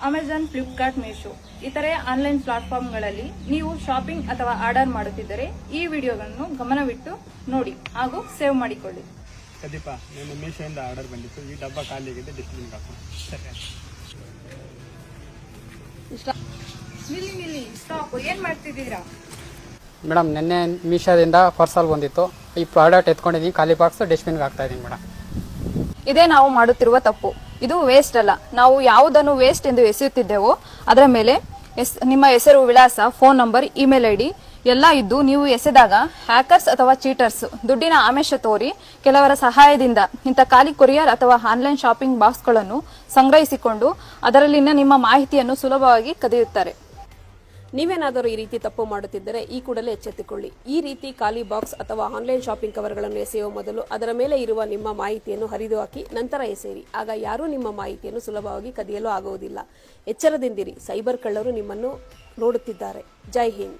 Amazon, Flipkart, Meesho ಇತರೆ online ಪ್ಲಾಟ್ಫಾರ್ಮ್ಗಳಲ್ಲಿ ನೀವು shopping ಅಥವಾ ಆರ್ಡರ್ ಮಾಡುತ್ತಿದ್ದರೆ ಈ ವಿಡಿಯೋಗಳನ್ನು ಗಮನವಿಟ್ಟು ನೋಡಿ ಹಾಗೂ ಸೇವ್ ಮಾಡಿಕೊಳ್ಳಿ. ಪ್ರದೀಪ, ನಾನು ಮೀಶೋಯಿಂದ ಆರ್ಡರ್ ಬಂದಿತ್ತು. ಈ ಡಬ್ಬ ಖಾಲಿಯಾಗಿದೆ, ಡಸ್ಟ್ಬಿನ್ಗೆ ಹಾಕೋಣ. ನಿಲ್ಲಿ ಸ್ಟಾಪ್. ಏನ್ ಮಾಡ್ತಿದ್ದೀರಾ? ಮೇಡಮ್, ನಿನ್ನೆ ಮೀಶೋದಿಂದ ಪಾರ್ಸಲ್ ಬಂದಿತ್ತು. ಈ ಪ್ರಾಡಕ್ಟ್ ಎತ್ಕೊಂಡಿದ್ದೀನಿ, ಖಾಲಿ ಬಾಕ್ಸ್ ಡಸ್ಟ್ಬಿನ್ಗೆ ಹಾಕ್ತಾ ಇದ್ದೀನಿ ಮೇಡಮ್. ಇದೇ ನಾವು ಮಾಡುತ್ತಿರುವ ತಪ್ಪು. ಇದು ವೇಸ್ಟ್ ಅಲ್ಲ. ನಾವು ಯಾವುದನ್ನು ವೇಸ್ಟ್ ಎಂದು ಎಸೆಯುತ್ತಿದ್ದೇವೋ ಅದರ ಮೇಲೆ ನಿಮ್ಮ ಹೆಸರು, ವಿಳಾಸ, ಫೋನ್ ನಂಬರ್, ಇಮೇಲ್ ಐಡಿ ಎಲ್ಲ ಇದ್ದು ನೀವು ಎಸೆದಾಗ ಹ್ಯಾಕರ್ಸ್ ಅಥವಾ ಚೀಟರ್ಸ್ ದುಡ್ಡಿನ ಆಮಿಷ ತೋರಿ ಕೆಲವರ ಸಹಾಯದಿಂದ ಇಂಥ ಖಾಲಿ ಕೊರಿಯರ್ ಅಥವಾ ಆನ್ಲೈನ್ ಶಾಪಿಂಗ್ ಬಾಕ್ಸ್ಗಳನ್ನು ಸಂಗ್ರಹಿಸಿಕೊಂಡು ಅದರಲ್ಲಿನ ನಿಮ್ಮ ಮಾಹಿತಿಯನ್ನು ಸುಲಭವಾಗಿ ಕದಿಯುತ್ತಾರೆ. ನೀವೇನಾದರೂ ಈ ರೀತಿ ತಪ್ಪು ಮಾಡುತ್ತಿದ್ದರೆ ಈ ಕೂಡಲೇ ಎಚ್ಚೆತ್ತುಕೊಳ್ಳಿ. ಈ ರೀತಿ ಖಾಲಿ ಬಾಕ್ಸ್ ಅಥವಾ ಆನ್ಲೈನ್ ಶಾಪಿಂಗ್ ಕವರ್ಗಳನ್ನು ಎಸೆಯುವ ಮೊದಲು ಅದರ ಮೇಲೆ ಇರುವ ನಿಮ್ಮ ಮಾಹಿತಿಯನ್ನು ಹರಿದು ಹಾಕಿ ನಂತರ ಎಸೆಯಿರಿ. ಆಗ ಯಾರೂ ನಿಮ್ಮ ಮಾಹಿತಿಯನ್ನು ಸುಲಭವಾಗಿ ಕದಿಯಲು ಆಗುವುದಿಲ್ಲ. ಎಚ್ಚರದಿಂದಿರಿ, ಸೈಬರ್ ಕಳ್ಳರು ನಿಮ್ಮನ್ನು ನೋಡುತ್ತಿದ್ದಾರೆ. ಜೈ ಹಿಂದ್.